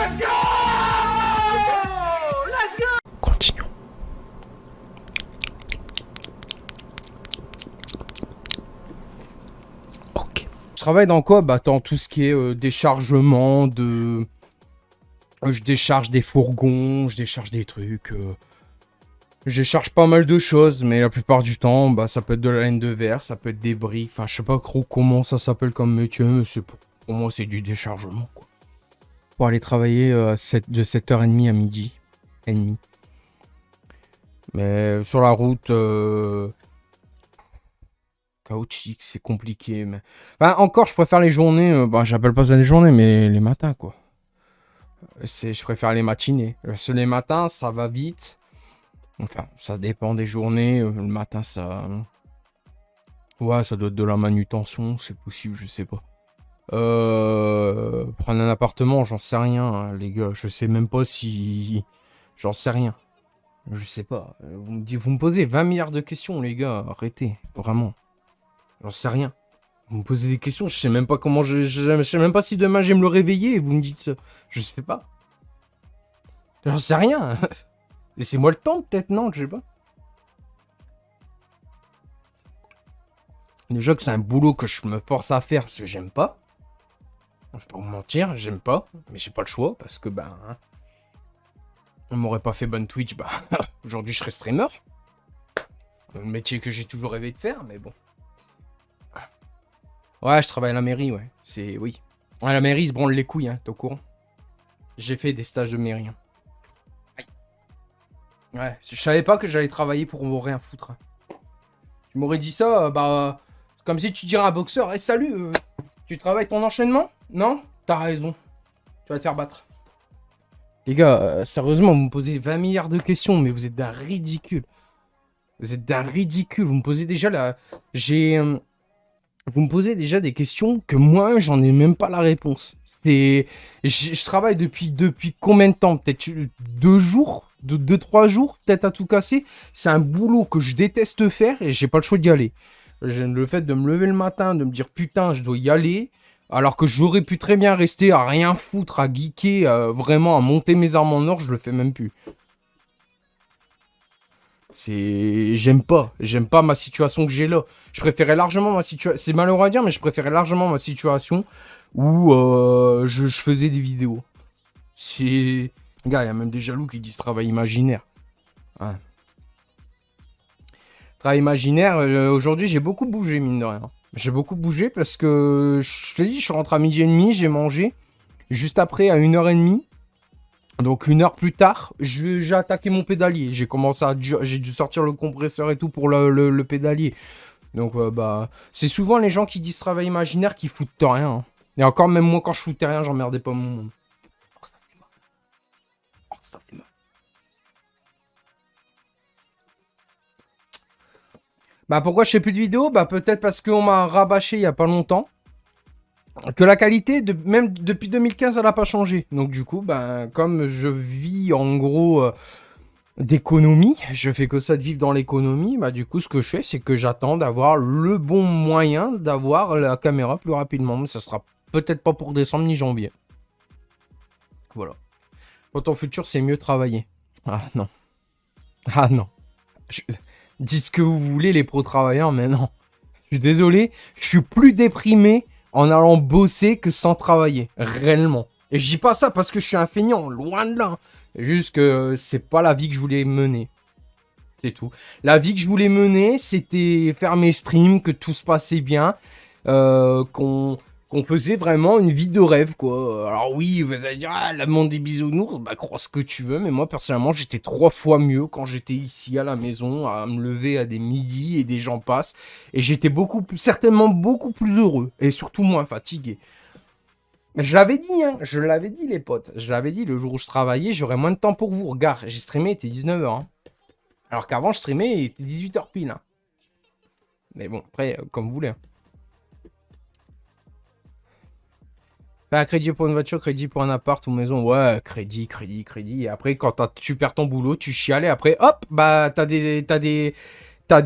Let's go! Let's go! Continuons. Ok. Je travaille dans quoi? Bah, dans tout ce qui est déchargement de... Je décharge des fourgons, je décharge des trucs. Je décharge pas mal de choses, mais la plupart du temps, bah, ça peut être de la laine de verre, ça peut être des briques. Enfin, je sais pas trop comment ça s'appelle comme métier, mais pour moi, c'est du déchargement, quoi. Pour aller travailler de 7h30 à midi et demi. Mais sur la route, chaotique, c'est compliqué. Mais... Enfin, encore, je préfère les journées. Bah, j'appelle pas ça des journées, mais les matins, quoi. Je préfère les matinées. Parce que les matins, ça va vite. Enfin, ça dépend des journées. Le matin, ça... Ouais, ça doit être de la manutention. C'est possible, je sais pas. Prendre un appartement, j'en sais rien, hein, les gars. Je sais même pas si... J'en sais rien. Je sais pas. Vous me posez 20 milliards de questions, les gars. Arrêtez. Vraiment. J'en sais rien. Vous me posez des questions, je sais même pas comment je sais même pas si demain je vais me le réveiller et vous me dites ça. Je sais pas. J'en sais rien. Laissez-moi le temps, peut-être, non, je sais pas. Déjà que c'est un boulot que je me force à faire parce que j'aime pas. Je vais pas vous mentir, j'aime pas. Mais j'ai pas le choix parce que, ben... Hein, on m'aurait pas fait bonne Twitch, bah... Aujourd'hui, je serais streamer. Le métier que j'ai toujours rêvé de faire, mais bon. Ouais, je travaille à la mairie, ouais. C'est... Oui. À la mairie, ils se branlent les couilles, hein, t'es au courant? J'ai fait des stages de mairie. Hein. Aïe. Ouais, je savais pas que j'allais travailler pour rien foutre. Hein. Tu m'aurais dit ça, bah... Comme si tu dirais à un boxeur, hey, salut, tu travailles ton enchaînement? Non? T'as raison. Tu vas te faire battre. Les gars, sérieusement, vous me posez 20 milliards de questions, mais vous êtes d'un ridicule. Vous êtes d'un ridicule. Vous me posez déjà la... Vous me posez déjà des questions que moi-même, j'en ai même pas la réponse. Je travaille depuis combien de temps? Peut-être 2 jours? 2-3 jours? Peut-être à tout casser? C'est un boulot que je déteste faire et j'ai pas le choix d'y aller. Le fait de me lever le matin, de me dire putain, je dois y aller, alors que j'aurais pu très bien rester à rien foutre, à geeker, vraiment à monter mes armes en or, je le fais même plus. J'aime pas ma situation que j'ai là. Je préférais largement ma situation... C'est malheureux à dire, mais je préférais largement ma situation où je faisais des vidéos. C'est... Gars, il y a même des jaloux qui disent travail imaginaire. Ouais. Travail imaginaire, aujourd'hui j'ai beaucoup bougé, mine de rien. J'ai beaucoup bougé parce que, je te dis, je suis rentré à midi et demi, j'ai mangé. Juste après, à 1h30. Donc 1 heure plus tard, j'ai attaqué mon pédalier. J'ai dû sortir le compresseur et tout pour le pédalier. Donc bah, c'est souvent les gens qui disent travail imaginaire qui foutent rien. Hein. Et encore même moi quand je foutais rien, j'emmerdais pas mon monde. Oh, ça fait mal. Oh, ça fait mal. Bah pourquoi je fais plus de vidéos? Bah peut-être parce qu'on m'a rabâché il y a pas longtemps. Que la qualité, même depuis 2015, elle n'a pas changé. Donc du coup, ben, comme je vis en gros d'économie, je fais que ça de vivre dans l'économie, bah du coup ce que je fais, c'est que j'attends d'avoir le bon moyen d'avoir la caméra plus rapidement. Mais ça sera peut-être pas pour décembre ni janvier. Voilà. Pour ton futur, c'est mieux travailler. Ah non. Ah non. Dites ce que vous voulez les pro-travailleurs, mais non. Je suis désolé, je suis plus déprimé en allant bosser que sans travailler, réellement. Et je dis pas ça parce que je suis un feignant, loin de là. Juste que c'est pas la vie que je voulais mener. C'est tout. La vie que je voulais mener, c'était faire mes streams, que tout se passait bien, qu'on faisait vraiment une vie de rêve, quoi. Alors oui, vous allez dire, ah, le monde des bisounours, bah crois ce que tu veux, mais moi personnellement, j'étais 3 fois mieux quand j'étais ici à la maison, à me lever à des midis et des gens passent, et j'étais certainement beaucoup plus heureux, et surtout moins fatigué. Je l'avais dit, hein, je l'avais dit les potes, je l'avais dit, le jour où je travaillais, j'aurais moins de temps pour vous. Regarde, j'ai streamé, il était 19h, hein. Alors qu'avant, je streamais, il était 18h pile, hein. Mais bon, après, comme vous voulez, hein. Bah, crédit pour une voiture, crédit pour un appart ou maison. Ouais, crédit. Et après, quand tu perds ton boulot, tu chiales et après, hop, bah, t'as des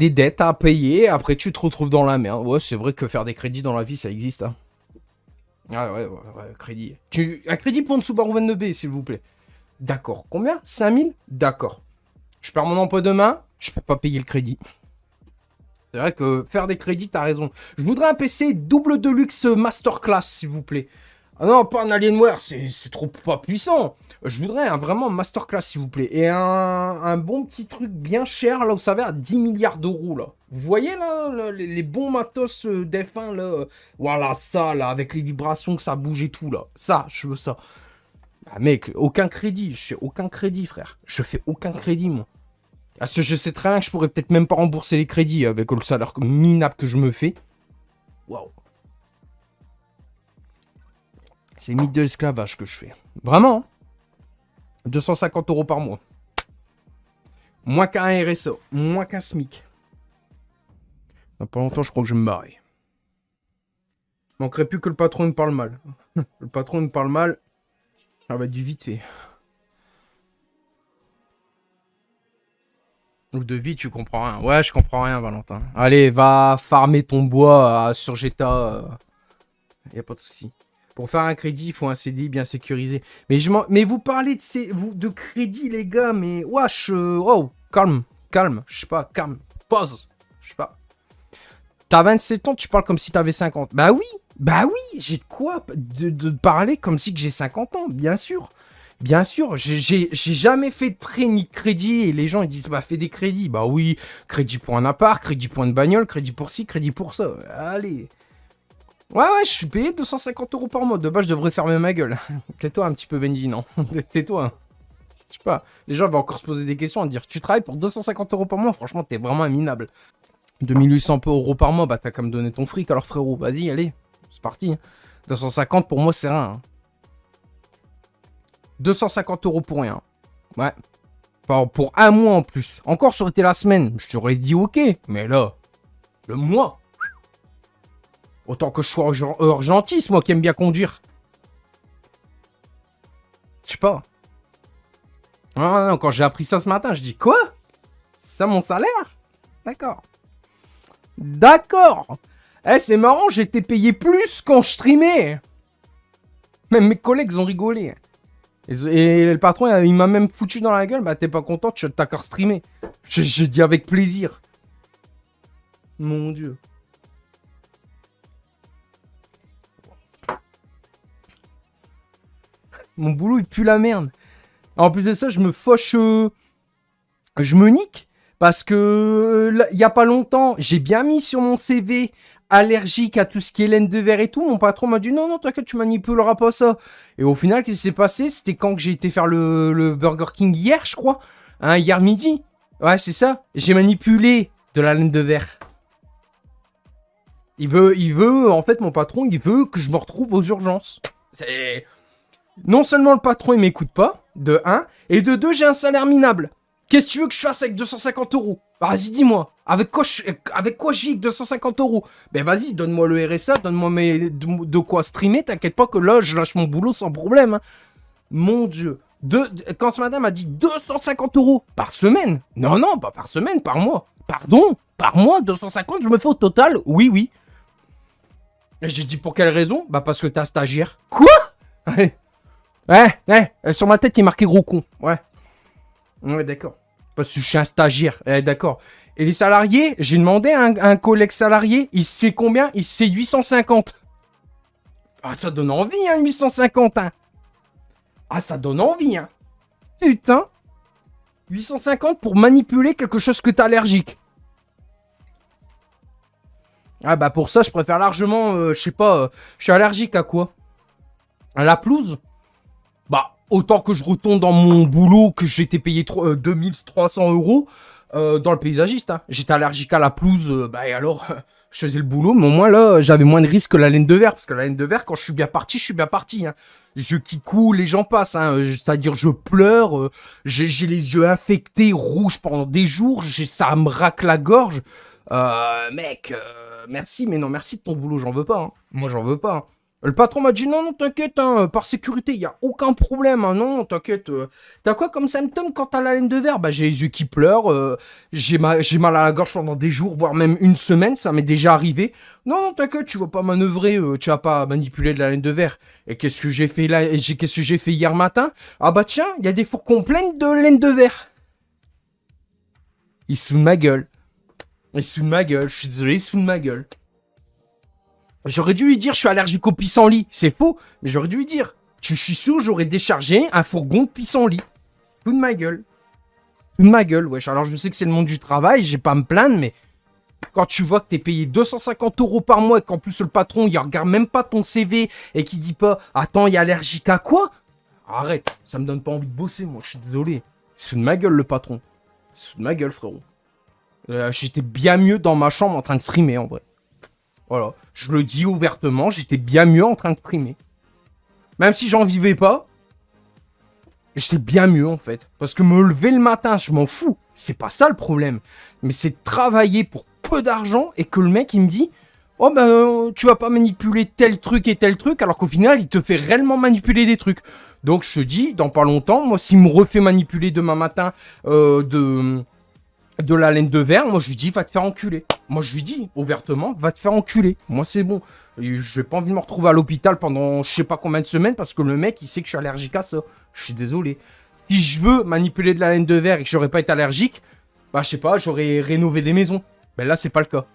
dettes à payer. Après, tu te retrouves dans la merde. Ouais, c'est vrai que faire des crédits dans la vie, ça existe. Hein. Ah ouais, crédit. Un crédit pour une Subaru 22B, s'il vous plaît. D'accord. Combien? 5000? D'accord. Je perds mon emploi demain, je peux pas payer le crédit. C'est vrai que faire des crédits, t'as raison. Je voudrais un PC double deluxe masterclass, s'il vous plaît. Ah non, pas un Alienware, c'est trop pas puissant. Je voudrais un vraiment masterclass, s'il vous plaît. Et un bon petit truc bien cher, là, vous savez, à 10 milliards d'euros, là. Vous voyez, là, les bons matos d'F1, là. Voilà, ça, là, avec les vibrations que ça bouge et tout, là. Ça, je veux ça. Ah, mec, aucun crédit. Je fais aucun crédit, frère. Je fais aucun crédit, moi. Parce que je sais très bien que je pourrais peut-être même pas rembourser les crédits avec le salaire minable que je me fais. Waouh. C'est mythe de l'esclavage que je fais. Vraiment, hein. 250 € par mois. Moins qu'un RSA. Moins qu'un SMIC. Dans pas longtemps, je crois que je vais me barrer. Manquerait plus que le patron me parle mal. Le patron me parle mal. Ça va être du vite fait. Ou de vite, tu comprends rien. Ouais, je comprends rien, Valentin. Allez, va farmer ton bois sur GTA. Y a pas de souci. Pour faire un crédit, il faut un CDI bien sécurisé. Mais vous parlez de crédit, les gars, mais wesh, oh, calme, je sais pas, calme, pause, je sais pas. T'as 27 ans, tu parles comme si t'avais 50. Bah oui, j'ai de quoi de parler comme si que j'ai 50 ans, bien sûr. Bien sûr, j'ai jamais fait de prêt ni de crédit et les gens ils disent bah fais des crédits. Bah oui, crédit pour un appart, crédit pour une bagnole, crédit pour ci, crédit pour ça. Allez. Ouais, je suis payé 250 € par mois. De base, je devrais fermer ma gueule. Tais-toi un petit peu, Benji, non? Tais-toi. Je sais pas. Les gens vont encore se poser des questions, à dire tu travailles pour 250 € par mois. Franchement, t'es vraiment un minable. 2800 € par mois, bah t'as qu'à me donner ton fric alors, frérot. Vas-y, allez. C'est parti. 250 pour moi, c'est rien. Hein. 250 € pour rien. Ouais. Pour un mois en plus. Encore, ça aurait été la semaine. Je t'aurais dit ok. Mais là, le mois. Autant que je sois urgentiste, moi qui aime bien conduire. Je sais pas. Non, quand j'ai appris ça ce matin, je dis quoi? C'est ça mon salaire? D'accord. D'accord. Eh, c'est marrant, j'étais payé plus quand je streamais. Même mes collègues ont rigolé. Et le patron, il m'a même foutu dans la gueule. Bah, t'es pas content, tu t'as qu'à streamer. J'ai dit avec plaisir. Mon Dieu. Mon boulot, il pue la merde. En plus de ça, je me fauche... je me nique. Parce que... il y a pas longtemps, j'ai bien mis sur mon CV... allergique à tout ce qui est laine de verre et tout. Mon patron m'a dit non, t'inquiète, tu manipuleras pas ça. Et au final, qu'est-ce qui s'est passé? C'était quand que j'ai été faire le Burger King hier, je crois. Hein, hier midi. Ouais, c'est ça. J'ai manipulé de la laine de verre. Il veut, en fait, mon patron, il veut que je me retrouve aux urgences. Non seulement le patron, il m'écoute pas, de 1, et de 2, j'ai un salaire minable. Qu'est-ce que tu veux que je fasse avec 250 €? Vas-y, dis-moi. Avec quoi je vis avec 250 €? Ben vas-y, donne-moi le RSA, donne-moi de quoi streamer. T'inquiète pas que là, je lâche mon boulot sans problème. Hein. Mon Dieu. Quand ce matin m'a dit 250 € par semaine. Non, pas par semaine, par mois. Pardon? Par mois, 250, je me fais au total? Oui. Et j'ai dit pour quelle raison? Bah parce que t'es un stagiaire. Quoi? Ouais, sur ma tête, il est marqué gros con. Ouais, d'accord. Parce que je suis un stagiaire. D'accord. Et les salariés, j'ai demandé à un collègue salarié, il sait combien? Il sait 850. Ah, ça donne envie, hein, 850, hein. Ah, ça donne envie, hein. Putain. 850 pour manipuler quelque chose que t'es allergique. Ah, bah pour ça, je préfère largement, je sais pas, je suis allergique à quoi? À la pelouse? Bah, autant que je retourne dans mon boulot que j'étais payé 2300 € dans le paysagiste. Hein. J'étais allergique à la pelouse, bah et alors, je faisais le boulot, mais au moins là, j'avais moins de risques que la laine de verre. Parce que la laine de verre, quand je suis bien parti, je suis bien parti. Hein. Je kikou, les gens passent. Hein. C'est-à-dire, je pleure, j'ai les yeux infectés, rouges pendant des jours, ça me racle la gorge. Mec, merci, mais non, merci de ton boulot, j'en veux pas. Hein. Moi, j'en veux pas. Hein. Le patron m'a dit non, non, t'inquiète, hein, par sécurité, il n'y a aucun problème. Hein, non, t'inquiète. T'as quoi comme symptôme quand t'as la laine de verre? Bah, j'ai les yeux qui pleurent, j'ai mal à la gorge pendant des jours, voire même une semaine, ça m'est déjà arrivé. Non, non, t'inquiète, tu vas pas manœuvrer, tu vas pas manipuler de la laine de verre. Et qu'est-ce que j'ai fait là? Qu'est-ce que j'ai fait hier matin? Ah bah tiens, il y a des fourgons pleins de laine de verre. Il se fout de ma gueule. Il se fout de ma gueule, je suis désolé, il se fout de ma gueule. J'aurais dû lui dire, je suis allergique au pissenlit. C'est faux, mais j'aurais dû lui dire. Je suis sûr, j'aurais déchargé un fourgon de pissenlit. Tout de ma gueule. Tout de ma gueule, wesh. Alors, je sais que c'est le monde du travail, j'ai pas à me plaindre, mais quand tu vois que t'es payé 250 € par mois et qu'en plus le patron, il regarde même pas ton CV et qu'il dit pas, attends, il est allergique à quoi? Arrête, ça me donne pas envie de bosser, moi, je suis désolé. C'est de ma gueule, le patron. C'est de ma gueule, frérot. J'étais bien mieux dans ma chambre en train de streamer, en vrai. Voilà, je le dis ouvertement, j'étais bien mieux en train de streamer. Même si j'en vivais pas, j'étais bien mieux en fait. Parce que me lever le matin, je m'en fous. C'est pas ça le problème. Mais c'est de travailler pour peu d'argent et que le mec il me dit oh ben tu vas pas manipuler tel truc et tel truc alors qu'au final il te fait réellement manipuler des trucs. Donc je te dis, dans pas longtemps, moi s'il me refait manipuler demain matin de la laine de verre, moi je lui dis va te faire enculer. Moi je lui dis ouvertement va te faire enculer. Moi c'est bon. Je n'ai pas envie de me retrouver à l'hôpital pendant je sais pas combien de semaines parce que le mec il sait que je suis allergique à ça. Je suis désolé. Si je veux manipuler de la laine de verre et que j'aurais pas été allergique, bah je sais pas, j'aurais rénové des maisons. Ben là c'est pas le cas.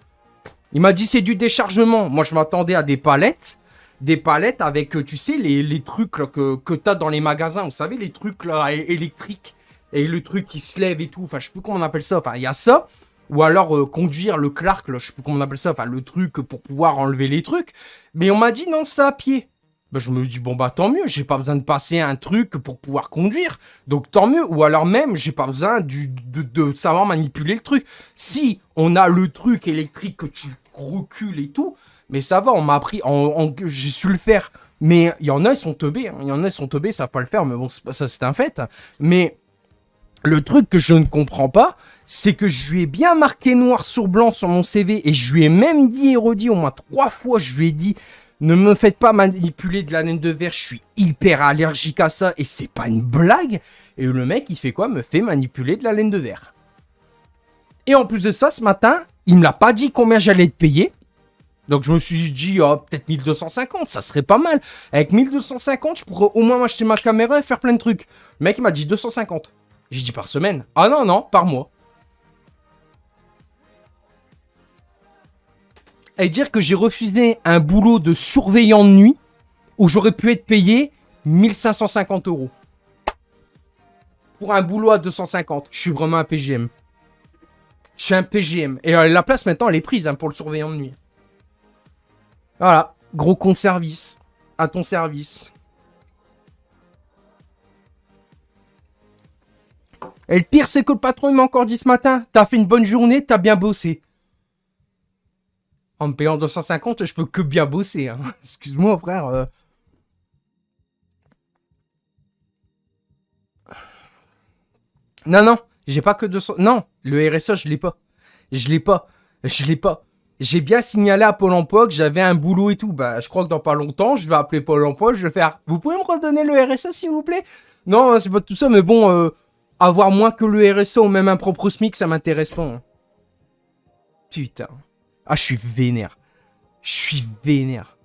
Il m'a dit c'est du déchargement. Moi je m'attendais à des palettes. Des palettes avec, tu sais, les trucs là, que t'as dans les magasins. Vous savez, les trucs là électriques. Et le truc qui se lève et tout, enfin je sais plus comment on appelle ça, enfin il y a ça, ou alors conduire le Clark, là, je sais plus comment on appelle ça, enfin le truc pour pouvoir enlever les trucs, mais on m'a dit non c'est à pied. Ben, je me dis bon bah tant mieux, j'ai pas besoin de passer un truc pour pouvoir conduire, donc tant mieux, ou alors même j'ai pas besoin de savoir manipuler le truc. Si on a le truc électrique que tu recules et tout, mais ça va, on m'a appris, j'ai su le faire, mais il y en a ils sont teubés, hein. Il y en a ils sont teubés, ça va pas le faire, mais bon ça c'est un fait, mais... Le truc que je ne comprends pas, c'est que je lui ai bien marqué noir sur blanc sur mon CV et je lui ai même dit et redit au moins 3 fois, je lui ai dit ne me faites pas manipuler de la laine de verre, je suis hyper allergique à ça et c'est pas une blague. Et le mec, il fait quoi? Me fait manipuler de la laine de verre. Et en plus de ça, ce matin, il me l'a pas dit combien j'allais être payé. Donc je me suis dit, oh, peut-être 1250, ça serait pas mal. Avec 1250, je pourrais au moins m'acheter ma caméra et faire plein de trucs. Le mec, il m'a dit 250. J'ai dit par semaine. Ah non, non, par mois. Et dire que j'ai refusé un boulot de surveillant de nuit où j'aurais pu être payé 1550 €. Pour un boulot à 250. Je suis vraiment un PGM. Je suis un PGM. Et la place maintenant, elle est prise hein, pour le surveillant de nuit. Voilà. Gros con service. À ton service. Et le pire, c'est que le patron, il m'a encore dit ce matin, t'as fait une bonne journée, t'as bien bossé. En me payant 250, je peux que bien bosser. Hein. Excuse-moi, frère. Non, non, j'ai pas que 200... Non, le RSA, je l'ai pas. Je l'ai pas. Je l'ai pas. J'ai bien signalé à Pôle emploi que j'avais un boulot et tout. Bah, je crois que dans pas longtemps, je vais appeler Pôle emploi, je vais faire... Vous pouvez me redonner le RSA, s'il vous plaît? Non, c'est pas tout ça, mais bon... Avoir moins que le RSA ou même un propre SMIC, ça m'intéresse pas. Hein. Putain. Ah, je suis vénère. Je suis vénère.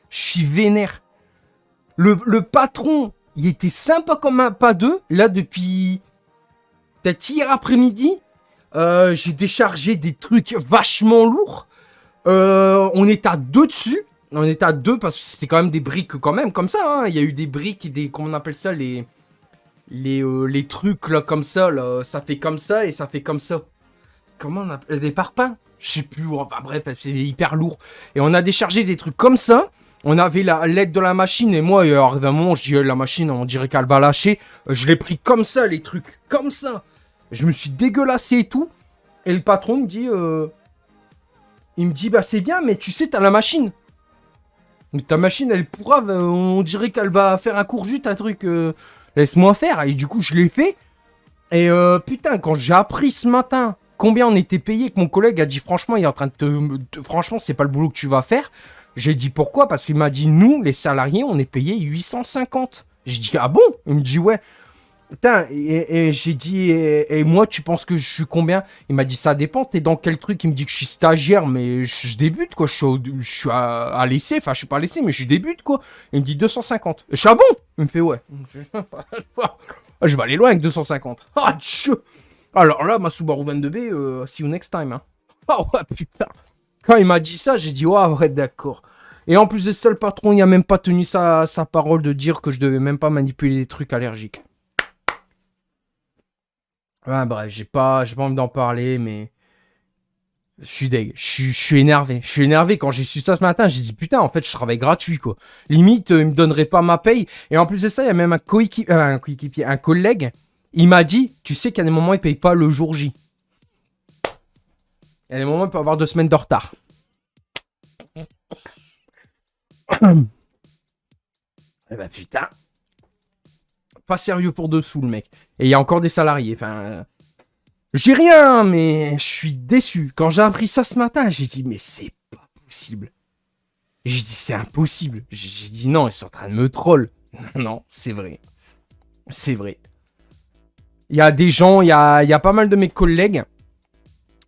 Je suis vénère. Le patron, il était sympa comme un pas deux. Là, depuis... Peut-être hier après-midi, j'ai déchargé des trucs vachement lourds. On est à 2 dessus. On est à 2 parce que c'était quand même des briques quand même, comme ça. Hein. Il y a eu des briques et des... Comment on appelle ça? Les trucs là comme ça, là, ça fait comme ça et ça fait comme ça. Comment on appelle? Des parpaings? Je sais plus, enfin bref, c'est hyper lourd. Et on a déchargé des trucs comme ça. On avait la l'aide de la machine et moi, arrivé un moment, je dis la machine, on dirait qu'elle va lâcher. Je l'ai pris comme ça, les trucs, comme ça. Je me suis dégueulassé et tout. Et le patron me dit, il me dit, bah c'est bien, mais tu sais, t'as la machine. Mais ta machine, elle pourra, on dirait qu'elle va faire un court-jus, un truc... Laisse-moi faire. Et du coup, je l'ai fait. Et putain, quand j'ai appris ce matin combien on était payé, que mon collègue a dit franchement, il est en train de te... Franchement, c'est pas le boulot que tu vas faire. J'ai dit pourquoi? Parce qu'il m'a dit, nous, les salariés, on est payés 850. J'ai dit, ah bon? Il me dit, ouais. Putain, et j'ai dit, et moi, tu penses que je suis combien? Il m'a dit, ça dépend, t'es dans quel truc? Il me dit que je suis stagiaire, mais je débute, quoi. Je suis à l'essai, enfin, je suis pas à l'essai, mais je débute, quoi. Il me dit 250. Je suis, ah bon? Il me fait, ouais. Je vais aller loin avec 250. Ah, alors là, ma Subaru 22B, see you next time, hein. Ah ouais, putain. Quand il m'a dit ça, j'ai dit, ouais, d'accord. Et en plus de ça, le patron, il a même pas tenu sa parole de dire que je devais même pas manipuler des trucs allergiques. Ouais, bref, j'ai pas envie d'en parler, mais je suis deg. Je suis énervé. Je suis énervé quand j'ai su ça ce matin. J'ai dit putain, en fait, je travaille gratuit, quoi. Limite, il me donnerait pas ma paye. Et en plus de ça, il y a même un coéquipier, un collègue. Il m'a dit, tu sais qu'il y a des moments, il paye pas le jour J. Il y a des moments, il peut avoir 2 semaines de retard. Eh ben putain. Pas sérieux pour dessous, le mec. Et il y a encore des salariés. Enfin, j'ai rien, mais je suis déçu. Quand j'ai appris ça ce matin, j'ai dit, mais c'est pas possible. J'ai dit, c'est impossible. J'ai dit, non, ils sont en train de me troll. Non, c'est vrai. C'est vrai. Il y a des gens, il y a pas mal de mes collègues.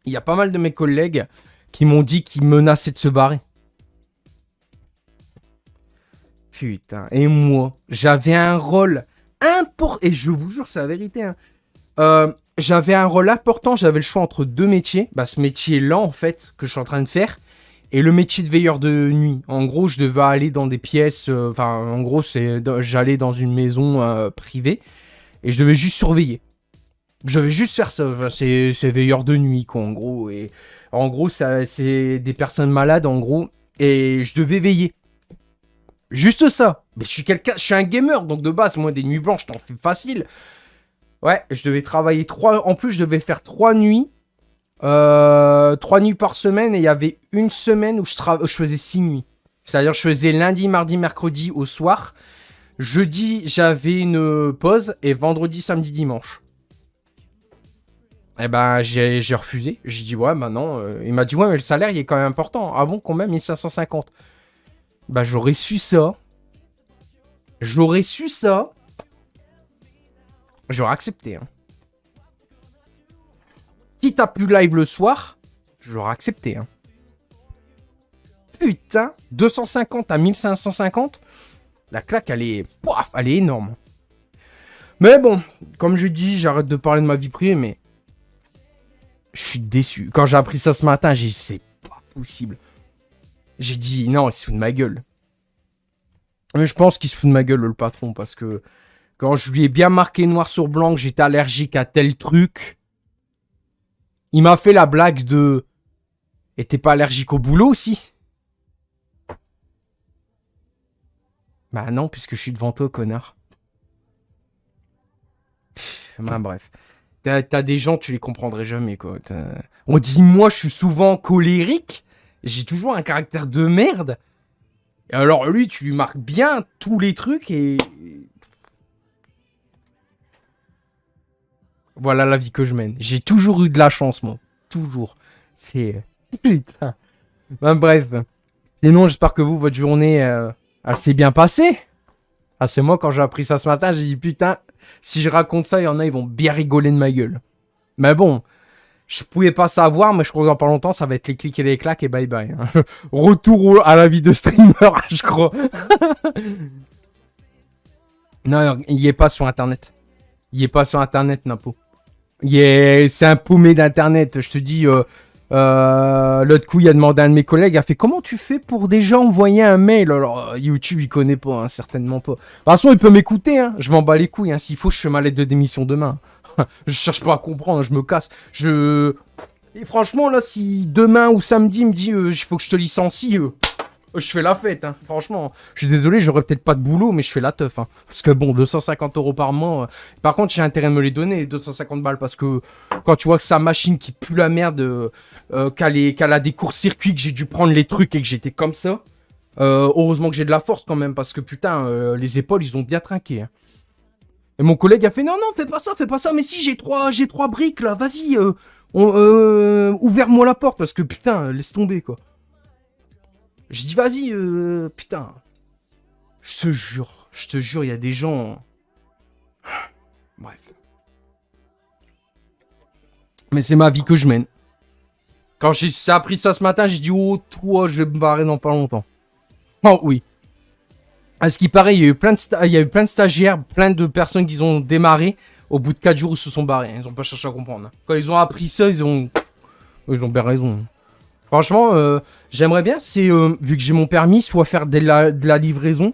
Il y a pas mal de mes collègues qui m'ont dit qu'ils menaçaient de se barrer. Putain. Et moi, j'avais un rôle important. Et je vous jure, c'est la vérité. Hein. J'avais un rôle important. J'avais le choix entre 2 métiers. Bah, ce métier-là, en fait, que je suis en train de faire. Et le métier de veilleur de nuit. En gros, je devais aller dans des pièces. Enfin, en gros, j'allais dans une maison privée. Et je devais juste surveiller. Je devais juste faire ça. Enfin, c'est veilleur de nuit, quoi, en gros. Et en gros, c'est des personnes malades, en gros. Et je devais veiller. Juste ça. Mais je suis un gamer, donc de base, moi, des nuits blanches, t'en fais facile. Ouais, je devais travailler 3... En plus, je devais faire 3 nuits. 3 nuits par semaine. Et il y avait une semaine où je faisais 6 nuits. C'est-à-dire, je faisais lundi, mardi, mercredi au soir. Jeudi, j'avais une pause. Et vendredi, samedi, dimanche. Eh ben, j'ai refusé. J'ai dit, ouais, bah non. Il m'a dit, ouais, mais le salaire, il est quand même important. Ah bon, combien? 1550. Bah, j'aurais su ça. J'aurais accepté. Hein. Quitte à plus live le soir, j'aurais accepté. Hein. Putain, 250 à 1550. La claque, elle est énorme. Mais bon, comme je dis, j'arrête de parler de ma vie privée, mais je suis déçu. Quand j'ai appris ça ce matin, j'ai dit, c'est pas possible. J'ai dit, non, il se fout de ma gueule. Mais je pense qu'il se fout de ma gueule, le patron, parce que quand je lui ai bien marqué noir sur blanc que j'étais allergique à tel truc, il m'a fait la blague de... Et t'es pas allergique au boulot aussi? Bah non, puisque je suis devant toi, connard. Bah, bref. T'as des gens, tu les comprendrais jamais, quoi. On dit, moi, je suis souvent colérique. J'ai toujours un caractère de merde. Et alors, lui, tu lui marques bien tous les trucs et... Voilà la vie que je mène. J'ai toujours eu de la chance, moi. Toujours. C'est... Putain. Ben, bref. Sinon, j'espère que vous, votre journée, elle s'est bien passée. Ah, c'est moi, quand j'ai appris ça ce matin, j'ai dit, putain, si je raconte ça, il y en a, ils vont bien rigoler de ma gueule. Mais bon, je pouvais pas savoir, mais je crois que dans pas longtemps, ça va être les clics et les claques et bye bye. Hein. Retour à la vie de streamer, je crois. Non, il est pas sur Internet. Il est pas sur Internet, Napo. C'est un paumé d'Internet. Je te dis, l'autre coup, il a demandé à un de mes collègues, il a fait, comment tu fais pour déjà envoyer un mail? Alors, YouTube, il connaît pas, hein, certainement pas. De toute façon, il peut m'écouter, hein. Je m'en bats les couilles, hein. S'il faut, je fais ma lettre de démission demain. Je cherche pas à comprendre, je me casse. Et franchement, là, si demain ou samedi, il me dit, il faut que je te licencie, je fais la fête, hein. Franchement. Je suis désolé, j'aurais peut-être pas de boulot, mais je fais la teuf, hein. Parce que bon, 250 € par mois. Par contre, j'ai intérêt de me les donner, les 250 balles, parce que quand tu vois que sa machine qui pue la merde, qu'elle a des courts-circuits, que j'ai dû prendre les trucs et que j'étais comme ça. Heureusement que j'ai de la force quand même, parce que putain, les épaules, ils ont bien trinqué, hein. Et mon collègue a fait, non, fais pas ça, mais si, j'ai trois briques, là, vas-y, ouvre-moi la porte, parce que putain, laisse tomber, quoi. Je dis, vas-y, putain. Je te jure, il y a des gens... Bref. Mais c'est ma vie que je mène. Quand j'ai appris ça ce matin, j'ai dit, oh, toi, je vais me barrer dans pas longtemps. Oh, oui. À ce qui paraît, il y a eu plein de stagiaires, plein de personnes qui ont démarré. Au bout de 4 jours, ils se sont barrés. Ils ont pas cherché à comprendre. Quand ils ont appris ça, ils ont bien raison. Franchement, j'aimerais bien, vu que j'ai mon permis, soit faire de la livraison,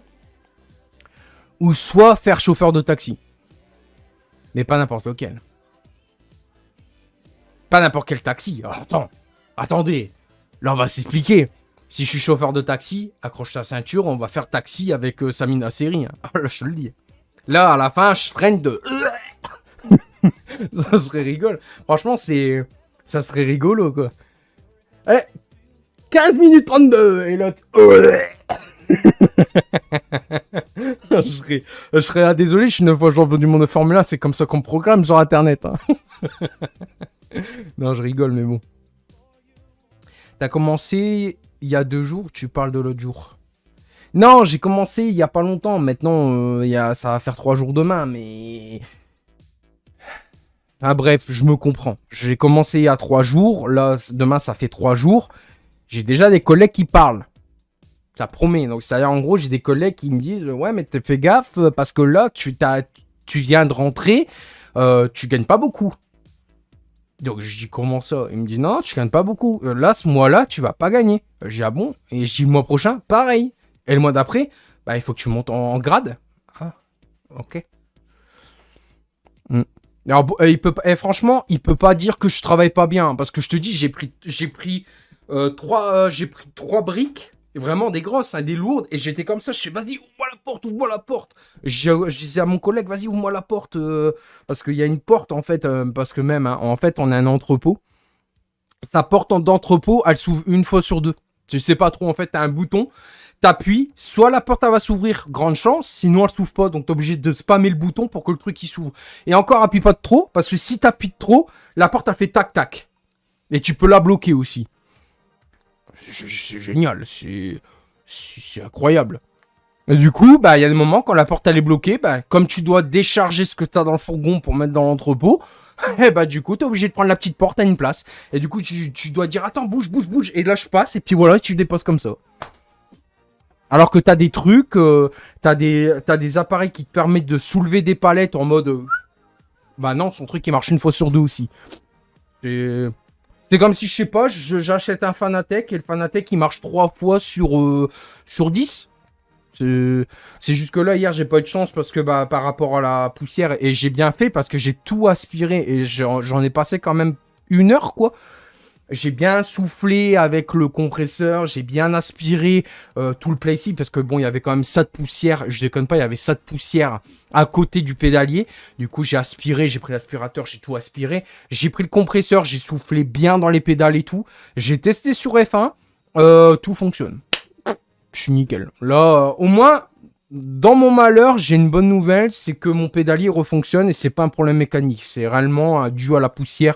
ou soit faire chauffeur de taxi. Mais pas n'importe lequel. Pas n'importe quel taxi. Alors, attendez. Là, on va s'expliquer. Si je suis chauffeur de taxi, accroche ta ceinture, on va faire taxi avec Samina Seri. Hein. Là, je te le dis. Là, à la fin, je freine de... Ça serait rigolo. Franchement, ça serait rigolo, quoi. 15 minutes 32 et l'autre... je serais là, désolé, je suis 9 fois champion du monde de Formule 1, c'est comme ça qu'on programme sur Internet. Hein. Non, je rigole, mais bon. T'as commencé il y a 2 jours, tu parles de l'autre jour. Non, j'ai commencé il y a pas longtemps, maintenant ça va faire 3 jours demain, mais... Ah bref, je me comprends. J'ai commencé il y a 3 jours, là, demain ça fait 3 jours. J'ai déjà des collègues qui parlent. Ça promet. Donc, c'est-à-dire, en gros, j'ai des collègues qui me disent, ouais, mais fais gaffe, parce que là, tu viens de rentrer, tu gagnes pas beaucoup. Donc, je dis, comment ça? Il me dit, non, tu gagnes pas beaucoup. Là, ce mois-là, tu vas pas gagner. Je dis, ah bon? Et je dis, le mois prochain, pareil. Et le mois d'après, bah, il faut que tu montes en grade. Ah, ok. Alors, franchement, il peut pas dire que je travaille pas bien. Parce que je te dis, j'ai pris 3 briques. Vraiment des grosses, hein, des lourdes. Et j'étais comme ça, je fais, vas-y, ouvre-moi la porte, ouvre-moi la porte. Je disais à mon collègue, vas-y, ouvre-moi la porte. Parce qu'il y a une porte, en fait, parce que même, hein, en fait, on a un entrepôt. Ta porte d'entrepôt, elle s'ouvre une fois sur 2. Tu sais pas trop, en fait, t'as un bouton. T'appuies, soit la porte, elle va s'ouvrir, grande chance, sinon elle s'ouvre pas. Donc t'es obligé de spammer le bouton pour que le truc, il s'ouvre. Et encore, appuie pas de trop, parce que si t'appuies de trop, la porte, elle fait tac-tac. Et tu peux la bloquer aussi. C'est génial, c'est incroyable. Et du coup, bah, il y a des moments quand la porte elle est bloquée, bah, comme tu dois décharger ce que tu as dans le fourgon pour mettre dans l'entrepôt, et bah, du coup, tu es obligé de prendre la petite porte à une place. Et du coup, tu dois dire, attends, bouge. Et là, je passe, et puis voilà, tu déposes comme ça. Alors que tu as des trucs, tu as des appareils qui te permettent de soulever des palettes en mode... Bah non, son truc, il marche une fois sur 2 aussi. C'est comme si, je sais pas, j'achète un Fanatec et le Fanatec, il marche 3 fois sur 10. C'est juste que là, hier, j'ai pas eu de chance parce que bah, par rapport à la poussière, et j'ai bien fait parce que j'ai tout aspiré et j'en ai passé quand même 1 heure, quoi. J'ai bien soufflé avec le compresseur, j'ai bien aspiré tout le playseat parce que bon, il y avait quand même ça de poussière, je déconne pas, il y avait ça de poussière à côté du pédalier. Du coup, j'ai aspiré, j'ai pris l'aspirateur, j'ai tout aspiré. J'ai pris le compresseur, j'ai soufflé bien dans les pédales et tout. J'ai testé sur F1, tout fonctionne. Je suis nickel. Là, au moins, dans mon malheur, j'ai une bonne nouvelle, c'est que mon pédalier refonctionne et c'est pas un problème mécanique. C'est réellement dû à la poussière.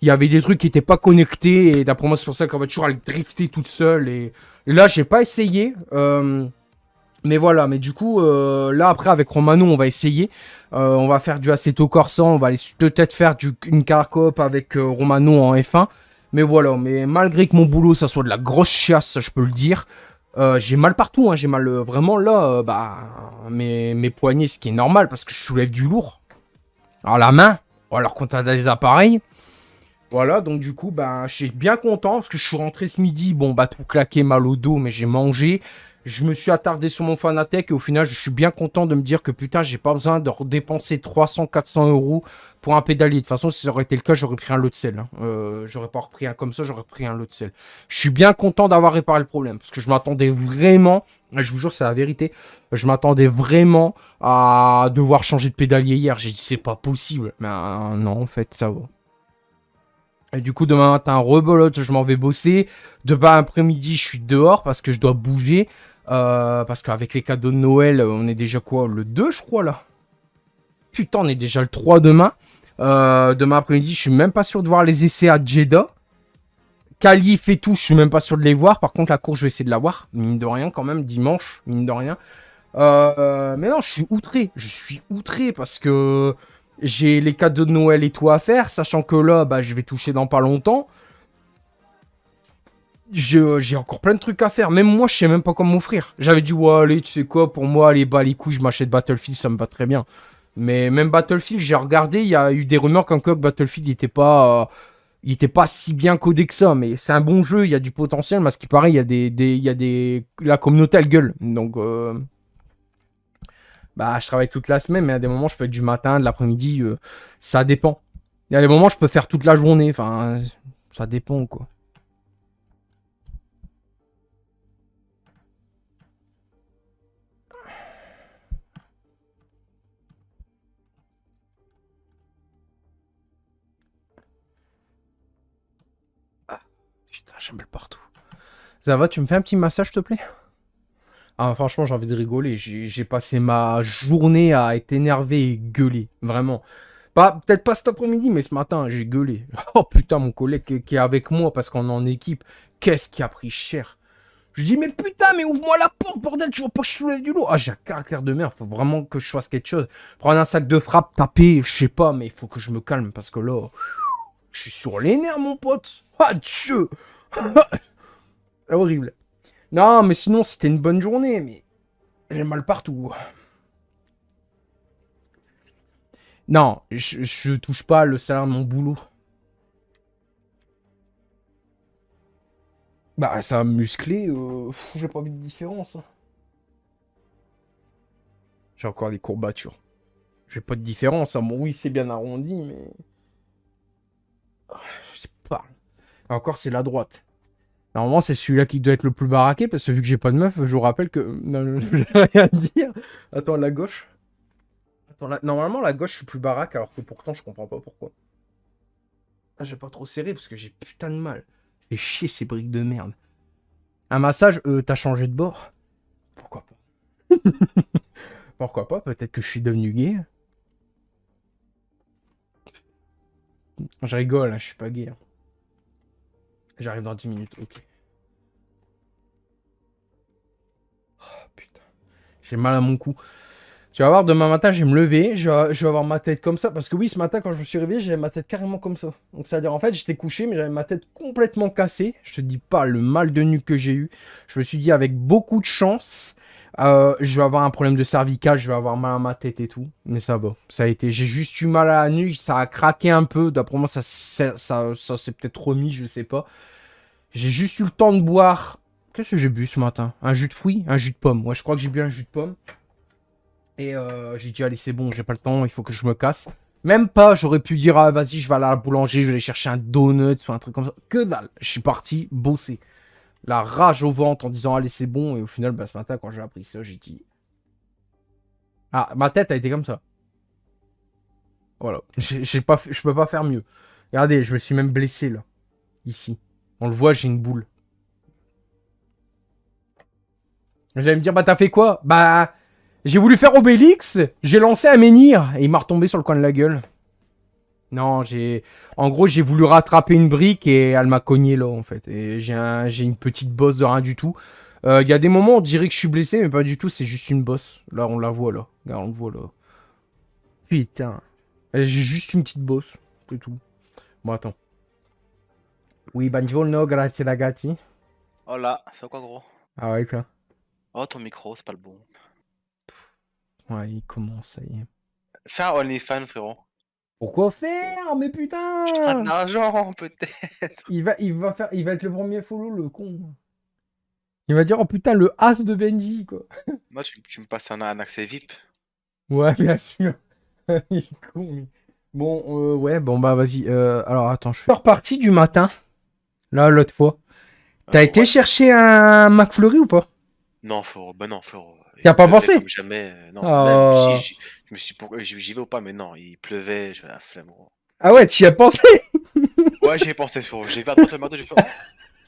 Il y avait des trucs qui n'étaient pas connectés et d'après moi c'est pour ça que la voiture elle driftait toute seule et là j'ai pas essayé mais voilà, mais du coup là après avec Romano on va essayer, on va faire du Assetto Corsa, on va aller peut-être faire une car coop avec Romano en F1, mais voilà, mais malgré que mon boulot ça soit de la grosse chiasse, je peux le dire, j'ai mal partout, hein, j'ai mal vraiment là, bah mes poignets, ce qui est normal parce que je soulève du lourd, alors la main, alors quand on a des appareils. Voilà, donc du coup, bah, je suis bien content parce que je suis rentré ce midi, bon, bah, tout claqué, mal au dos, mais j'ai mangé. Je me suis attardé sur mon Fanatec et au final, je suis bien content de me dire que putain, j'ai pas besoin de dépenser 300-400 euros pour un pédalier. De toute façon, si ça aurait été le cas, j'aurais pris un lot de sel. Hein. J'aurais pas repris un comme ça, j'aurais pris un lot de sel. Je suis bien content d'avoir réparé le problème parce que je m'attendais vraiment, je vous jure, c'est la vérité, je m'attendais vraiment à devoir changer de pédalier hier. J'ai dit, c'est pas possible. Mais non, en fait, ça va. Et du coup, demain matin, rebelote, je m'en vais bosser. Demain après-midi, je suis dehors parce que je dois bouger. Parce qu'avec les cadeaux de Noël, on est déjà quoi? Le 2, je crois, là. Putain, on est déjà le 3 demain. Demain après-midi, je suis même pas sûr de voir les essais à Jeddah. Qualif et tout, je suis même pas sûr de les voir. Par contre, la course, je vais essayer de la voir. Mine de rien, quand même, dimanche, mine de rien. Mais non, je suis outré. Je suis outré parce que j'ai les cadeaux de Noël et tout à faire. Sachant que là, bah, je vais toucher dans pas longtemps. J'ai encore plein de trucs à faire. Même moi, je sais même pas comment m'offrir. J'avais dit, ouais, allez, tu sais quoi, pour moi, allez, bah, les couilles, je m'achète Battlefield, ça me va très bien. Mais même Battlefield, j'ai regardé, il y a eu des rumeurs qu'un que Battlefield, il était pas si bien codé que ça. Mais c'est un bon jeu, il y a du potentiel. Mais à ce qui paraît, la communauté, elle gueule. Donc, bah, je travaille toute la semaine, mais à des moments, je peux être du matin, de l'après-midi, ça dépend. Il y a des moments, je peux faire toute la journée. Enfin, ça dépend, quoi. Putain, j'ai mal partout. Ça va, tu me fais un petit massage, s'il te plaît? Ah, franchement, j'ai envie de rigoler. J'ai passé ma journée à être énervé et gueuler. Vraiment. Peut-être pas cet après-midi, mais ce matin, j'ai gueulé. Oh putain, mon collègue qui est avec moi parce qu'on est en équipe, qu'est-ce qui a pris cher? Je dis, mais putain, mais ouvre-moi la porte, bordel, tu vois pas que je soulève du lot. Ah, j'ai un caractère de merde, faut vraiment que je fasse quelque chose. Prendre un sac de frappe, taper, je sais pas, mais il faut que je me calme parce que là, je suis sur les nerfs, mon pote. Ah, Dieu. Horrible. Non, mais sinon, c'était une bonne journée, mais j'ai mal partout. Non, je touche pas le salaire de mon boulot. Bah, ça a musclé, j'ai pas vu de différence. J'ai encore des courbatures. J'ai pas de différence, hein. Bon, oui, c'est bien arrondi, mais... Je sais pas. Encore, c'est la droite. Normalement, c'est celui-là qui doit être le plus baraqué, parce que vu que j'ai pas de meuf, je vous rappelle que... Non, j'ai rien à dire. Attends, la gauche. Attends, normalement, la gauche, je suis plus baraque, alors que pourtant, je comprends pas pourquoi. Ah, j'ai pas trop serré, parce que j'ai putain de mal. Fait chier ces briques de merde. Un massage, t'as changé de bord? Pourquoi pas? Pourquoi pas? Peut-être que je suis devenu gay. Je rigole, hein, je suis pas gay. Hein. J'arrive dans 10 minutes, ok. Oh, putain. J'ai mal à mon cou. Tu vas voir, demain matin, je vais me lever, je vais avoir ma tête comme ça. Parce que oui, ce matin, quand je me suis réveillé, j'avais ma tête carrément comme ça. Donc, c'est-à-dire, en fait, j'étais couché, mais j'avais ma tête complètement cassée. Je te dis pas le mal de nuque que j'ai eu. Je me suis dit, avec beaucoup de chance, je vais avoir un problème de cervical, je vais avoir mal à ma tête et tout. Mais ça va, ça a été. J'ai juste eu mal à la nuque, ça a craqué un peu. D'après moi, ça s'est peut-être remis, je sais pas. J'ai juste eu le temps de boire. Qu'est-ce que j'ai bu ce matin? Un jus de fruits? Un jus de pomme. Ouais, je crois que j'ai bu un jus de pomme. Et j'ai dit, allez, c'est bon, j'ai pas le temps, il faut que je me casse. Même pas, j'aurais pu dire, ah, vas-y, je vais aller à la boulangerie, je vais aller chercher un donut, ou un truc comme ça. Que dalle. Je suis parti bosser. La rage au ventre en disant, allez, c'est bon. Et au final, bah, ce matin, quand j'ai appris ça, j'ai dit. Ah, ma tête a été comme ça. Voilà. Je peux pas faire mieux. Regardez, je me suis même blessé, là. Ici. On le voit, j'ai une boule. Vous allez me dire, bah, t'as fait quoi? Bah. J'ai voulu faire Obélix, j'ai lancé un menhir et il m'a retombé sur le coin de la gueule. Non, en gros, j'ai voulu rattraper une brique et elle m'a cogné là en fait. Et j'ai une petite bosse de rien du tout. Il y a des moments où on dirait que je suis blessé, mais pas du tout, c'est juste une bosse. Là, on la voit là. Regarde, on le voit là. Putain. J'ai juste une petite bosse, c'est tout. Bon, attends. Oui, buongiorno, grazie ragazzi. Oh là, c'est quoi gros? Ah ouais, quoi. Oh ton micro, c'est pas le bon. Ouais, il commence, ça y est. Fais un OnlyFans frérot. Pourquoi faire? Mais putain! Je te ferai de l'argent peut-être. Il va être le premier follow, le con. Il va dire, oh putain, le as de Benji, quoi. Moi tu me passes un accès VIP. Ouais, bien sûr. Il est con, lui. Bon, ouais, bon, bah, vas-y. Alors, attends, je suis reparti du matin. Là, l'autre fois. T'as été Ouais. chercher un McFlurry ou pas? Non frérot, bah non frérot. T'y as Il pas pleuvait pensé? comme jamais. Non, même Oh. je me suis dit pourquoi j'y vais ou pas, mais non, il pleuvait, j'avais la flemme gros. Ah ouais, t'y as pensé? Ouais j'y ai pensé frérot, j'ai vu à droite le McDo, j'ai fait oh,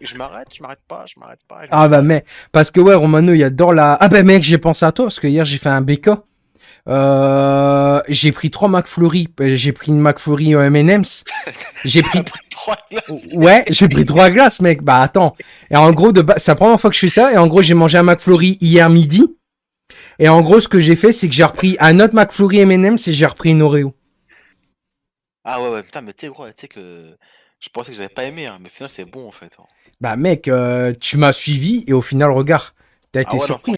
je m'arrête pas, je m'arrête pas. Et je me Ah suis bah, dit, mais, parce que ouais, Romano, il adore la... Ah bah, mec, j'ai pensé à toi, parce que hier, j'ai fait un BK. J'ai pris 3 McFlurry. J'ai pris une McFlurry M&M's. J'ai pris... T'as pris 3 glaces. Ouais, j'ai pris 3 glaces, mec. Bah attends. Et en gros, c'est la première fois que je fais ça. Et en gros, j'ai mangé un McFlurry hier midi. Et en gros, ce que j'ai fait, c'est que j'ai repris un autre McFlurry M&M's et j'ai repris une Oreo. Ah ouais, putain, mais tu sais, gros, tu sais que je pensais que j'avais pas aimé, hein, mais au final, c'est bon en fait, hein. Bah mec, tu m'as suivi et au final, regarde, t'as Ah été ouais, non, surpris.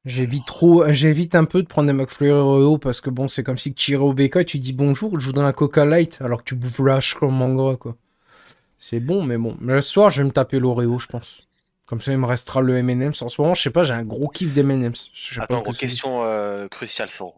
J'évite un peu de prendre des McFlurry Oreo parce que bon, c'est comme si tu irais au BK et tu dis bonjour, je voudrais un Coca Light alors que tu bouffes le H comme en gras, quoi. C'est bon, mais bon. Mais le soir, je vais me taper l'Oreo, je pense. Comme ça, il me restera le M&M's. En ce moment, je sais pas, j'ai un gros kiff des M&M's. Je sais pas Attends, que gros, c'est. question cruciale, frérot.